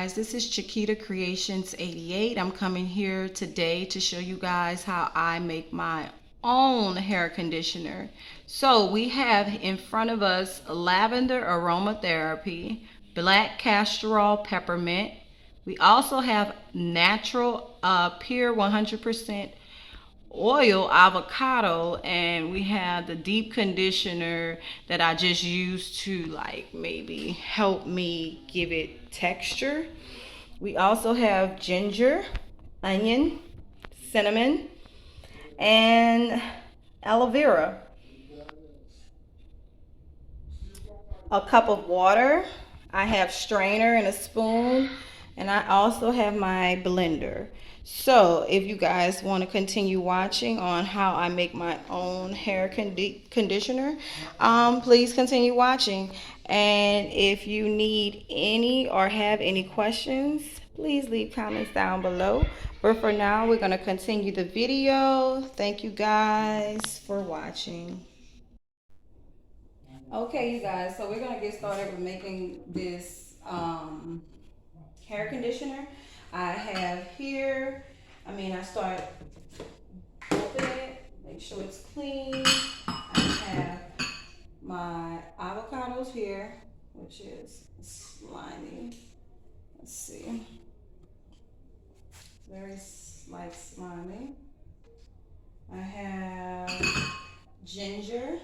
guys, this is Chiquita Creations 88. I'm coming here today to show you guys how I make my own hair conditioner. So we have in front of us Lavender Aromatherapy, Black Castor Peppermint. We also have natural pure 100% oil avocado, and we have the deep conditioner that I just used to like maybe help me give it texture. We also have ginger, onion, cinnamon, and aloe vera. A cup of water. I have strainer and a spoon, and I also have my blender. So if you guys want to continue watching on how I make my own hair conditioner, please continue watching. And if you need any or have any questions, please leave comments down below. But for now, we're going to continue the video. Thank you guys for watching. Okay, you guys, so we're gonna get started with making this hair conditioner. I have here, I start opening it, make sure it's clean. I have my avocados here, which is slimy. Let's see, very like slimy. I have ginger.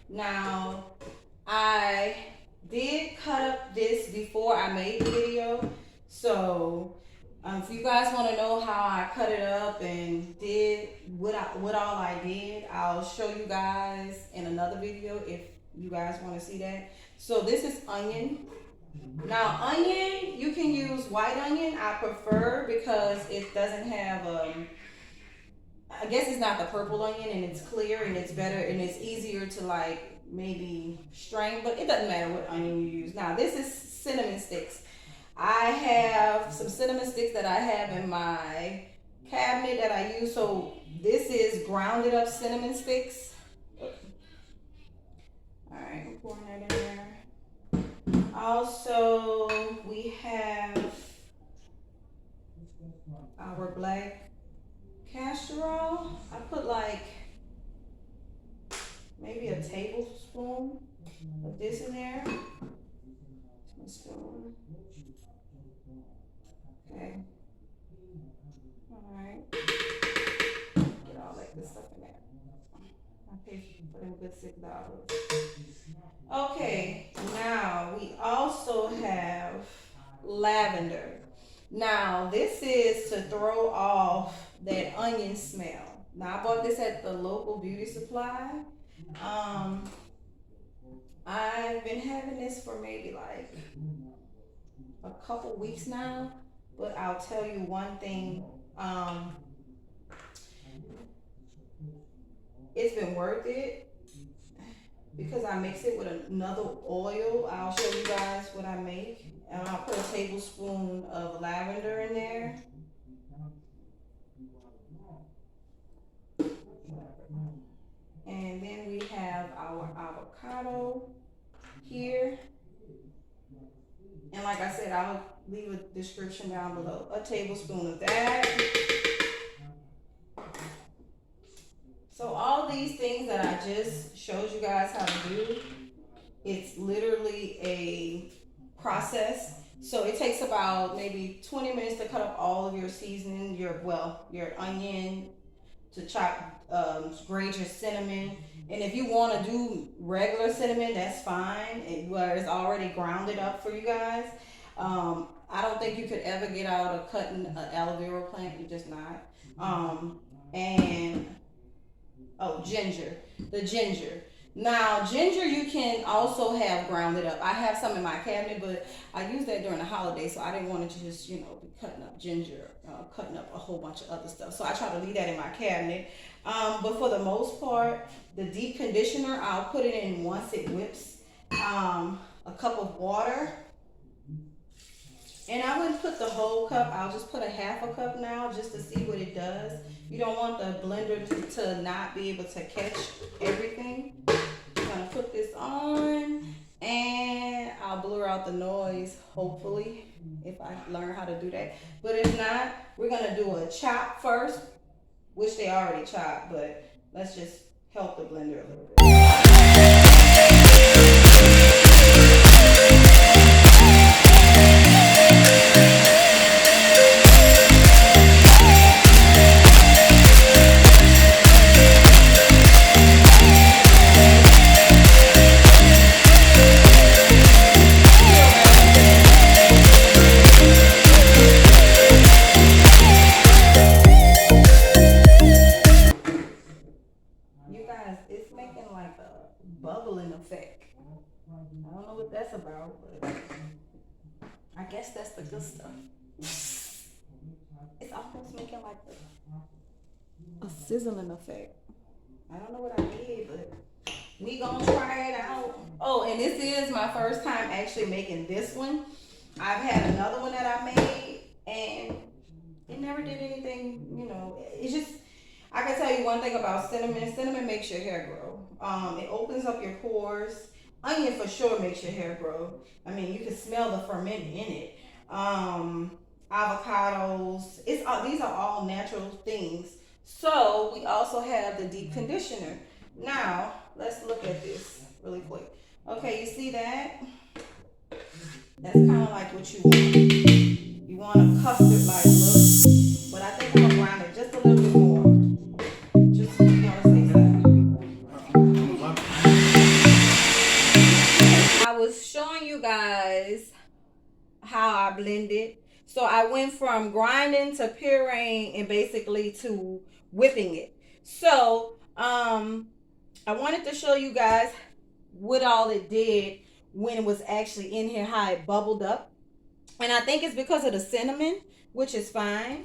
Now, I did cut up this before I made the video, so if you guys want to know how I cut it up and did what all I did, I'll show you guys in another video if you guys want to see that. So this is onion. Now, onion, you can use white onion. I prefer because it doesn't have I guess it's not the purple onion, and it's clear and it's better and it's easier to like maybe strain, but it doesn't matter what onion you use. Now this is cinnamon sticks. I have some cinnamon sticks that I have in my cabinet that I use. So this is grounded up cinnamon sticks. All right, I'm pouring that in there. Also, we have our black castor oil. I put like maybe a tablespoon of this in there. My spoon. Okay. Alright. Get all that good stuff in there. I paid for them good $6. Okay, now we also have lavender. Now this is to throw off that onion smell. Now I bought this at the local beauty supply. I've been having this for maybe like a couple weeks now, but I'll tell you one thing, it's been worth it because I mix it with another oil. I'll show you guys what I make, and I'll put a tablespoon of lavender in there. And then we have our avocado here. And like I said, I'll leave a description down below. A tablespoon of that. So all these things that I just showed you guys how to do, it's literally a process. So it takes about maybe 20 minutes to cut up all of your seasoning, your onion, to chop, grate your cinnamon. And if you want to do regular cinnamon, that's fine, where it's already grounded up for you guys. I don't think you could ever get out of cutting an aloe vera plant. You're just not. Ginger. The ginger. Now, ginger you can also have grounded up. I have some in my cabinet, but I use that during the holidays, so I didn't want to just, be cutting up ginger, cutting up a whole bunch of other stuff. So I try to leave that in my cabinet. But for the most part, the deep conditioner, I'll put it in once it whips. A cup of water. And I wouldn't put the whole cup. I'll just put a half a cup now just to see what it does. You don't want the blender to not be able to catch everything. I'm going to put this on, And I'll blur out the noise, hopefully, if I learn how to do that. But if not, we're gonna do a chop first, which they already chopped, but let's just help the blender a little bit. Bubbling effect. I don't know what that's about, but I guess that's the good stuff. It's almost making like a sizzling effect. I don't know what I did, but we gonna try it out. Oh, and this is my first time actually making this one. I've had another one that I made, and it never did anything, you know. It's just, I can tell you one thing about cinnamon. Cinnamon makes your hair grow. It opens up your pores. Onion for sure makes your hair grow. I mean, you can smell the ferment in it. Avocados. These are all natural things. So we also have the deep conditioner. Now let's look at this really quick. Okay, you see that? That's kind of like what you want. You want a custard-like look, but I think I'm gonna grind it just a little bit more. Just want to say something. I was showing you guys how I blended. So I went from grinding to pureeing and basically to whipping it. So I wanted to show you guys what all it did when it was actually in here, how it bubbled up. And I think it's because of the cinnamon, which is fine.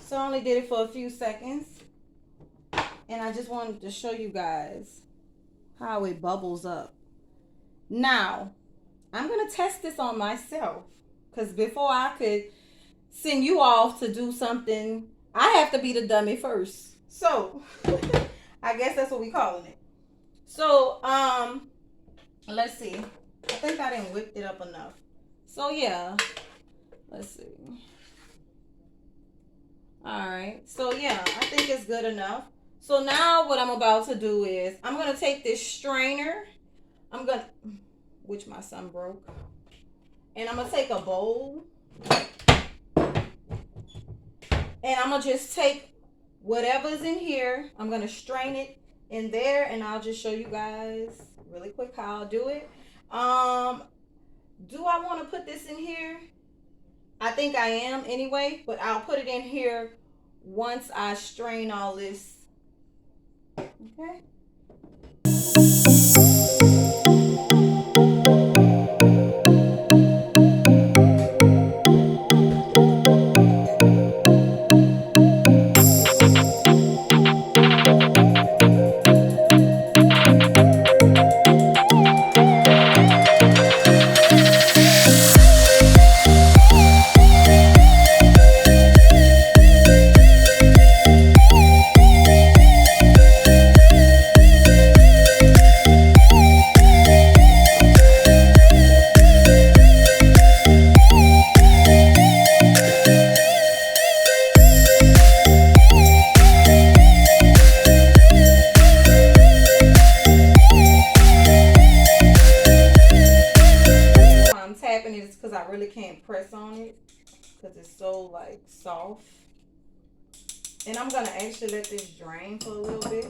So I only did it for a few seconds. And I just wanted to show you guys how it bubbles up. Now, I'm going to test this on myself. Because before I could send you off to do something, I have to be the dummy first. So, I guess that's what we calling it. So, let's see. I think I didn't whip it up enough. So, yeah. Let's see. Alright. So, yeah. I think it's good enough. So, now what I'm about to do is I'm going to take this strainer. Which my son broke. And I'm going to take a bowl. And I'm going to just take whatever's in here. I'm going to strain it in there. And I'll just show you guys really quick how I'll do it. Do I want to put this in here? I think I am anyway. But I'll put it in here once I strain all this. Okay. Press on it because it's so like soft, and I'm gonna actually let this drain for a little bit.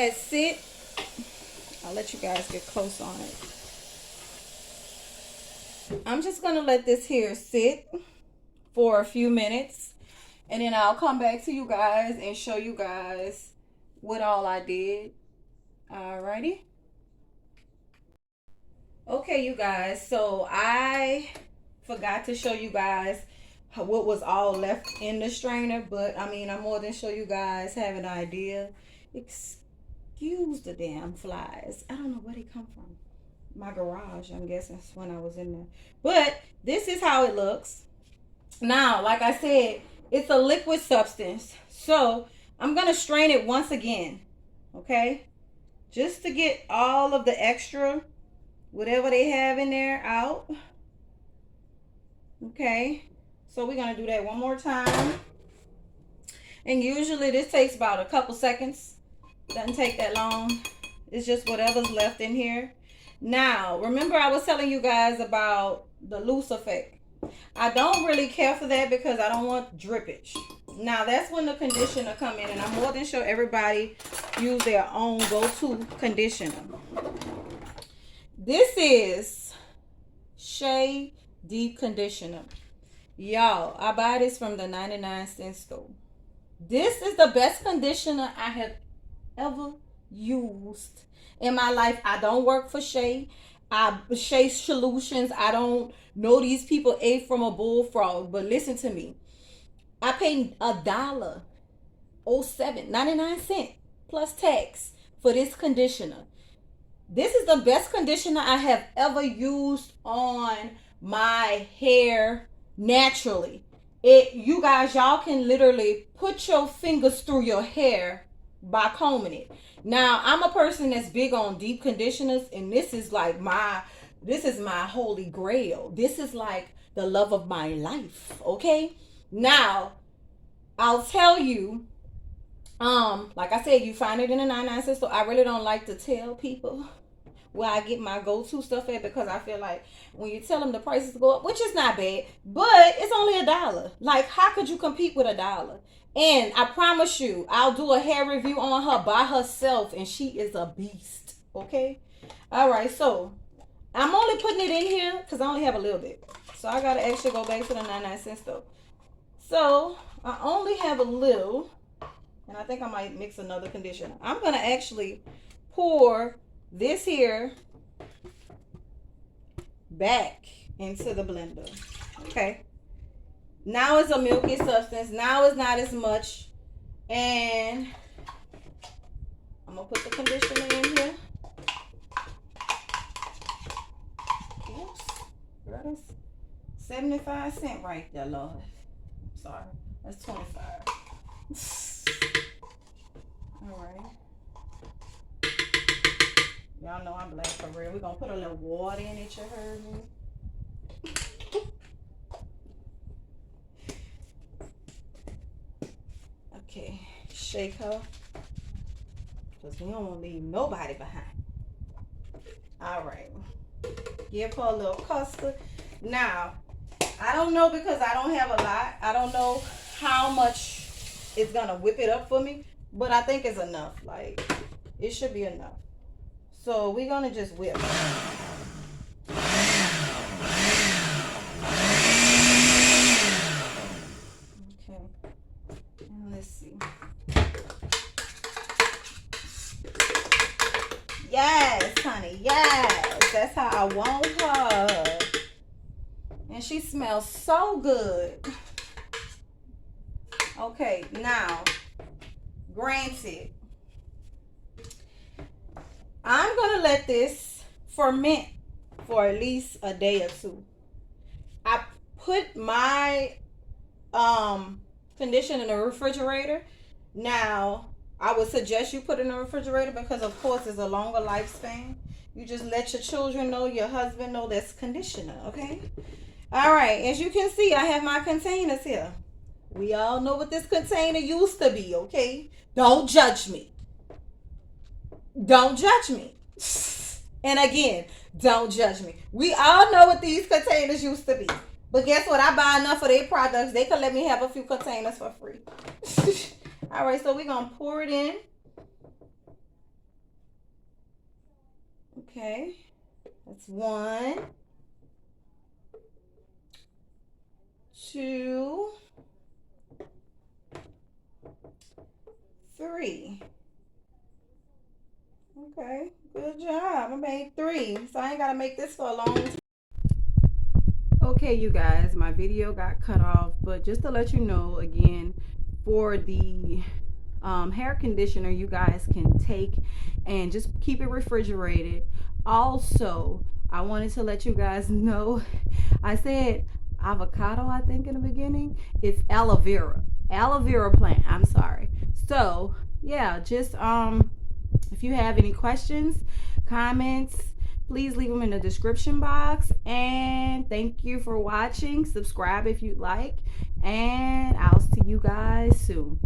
that sit. I'll let you guys get close on it. I'm just going to let this here sit for a few minutes. And then I'll come back to you guys and show you guys what all I did. Alrighty. Okay, you guys. So I forgot to show you guys what was all left in the strainer. But, I mean, I more than show you guys have an idea. Excuse the damn flies. I don't know where they come from. My garage, I'm guessing, is when I was in there. But this is how it looks. Now, like I said, it's a liquid substance. So I'm going to strain it once again. Okay? Just to get all of the extra, whatever they have in there, out. Okay? So we're going to do that one more time. And usually this takes about a couple seconds. Doesn't take that long. It's just whatever's left in here. Now, remember I was telling you guys about the loose effect. I don't really care for that because I don't want drippage. Now, that's when the conditioner come in. And I'm more than sure everybody use their own go-to conditioner. This is Shea Deep Conditioner. Y'all, I buy this from the 99-cent store. This is the best conditioner I have ever used in my life. I don't work for Shea. Shea Solutions. I don't know these people ate from a bullfrog, but listen to me. I paid $1.07, 99 cents plus tax for this conditioner. This is the best conditioner I have ever used on my hair naturally. You guys, y'all can literally put your fingers through your hair by combing it. Now, I'm a person that's big on deep conditioners, and this is like my holy grail. This is like the love of my life, okay? Now, I'll tell you, like I said, you find it in the 99 cent store. I really don't like to tell people where I get my go-to stuff at, because I feel like when you tell them the prices go up, which is not bad, but it's only $1. Like, how could you compete with $1? And I promise you, I'll do a hair review on her by herself, and she is a beast, okay? All right, so I'm only putting it in here because I only have a little bit. So I got to actually go back to the 99 cent store. So I only have a little, and I think I might mix another conditioner. I'm going to actually pour this here back into the blender, okay? Now it's a milky substance. Now it's not as much. And I'm going to put the conditioner in here. Oops. That is 75 cents right there, Lord. Sorry. That's 25. All right. Y'all know I'm black for real. We're going to put a little water in it, you heard me? Okay, shake her, because we don't want to leave nobody behind. All right, give her a little custard. Now, I don't know, because I don't have a lot. I don't know how much it's going to whip it up for me, but I think it's enough. Like, it should be enough. So we're going to just whip. Let's see. Yes, honey. Yes. That's how I want her. And she smells so good. Okay, now, granted, I'm going to let this ferment for at least a day or two. I put my condition in the refrigerator. Now, I would suggest you put it in the refrigerator because, of course, it's a longer lifespan. You just let your children know, your husband know that's conditioner, okay? All right, as you can see, I have my containers here. We all know what this container used to be, okay? Don't judge me. Don't judge me. And again, don't judge me. We all know what these containers used to be. But guess what? I buy enough of their products. They could let me have a few containers for free. All right, so we're going to pour it in. Okay, that's 1, 2, 3. Okay, good job. I made 3, so I ain't gotta make this for a long time. Okay, you guys, my video got cut off, but just to let you know again, for the hair conditioner, you guys can take and just keep it refrigerated. Also, I wanted to let you guys know, I said avocado, I think, in the beginning. It's aloe vera. Aloe vera plant. I'm sorry. So yeah, just if you have any questions, comments, please leave them in the description box. And thank you for watching. Subscribe if you'd like, and I'll see you guys soon.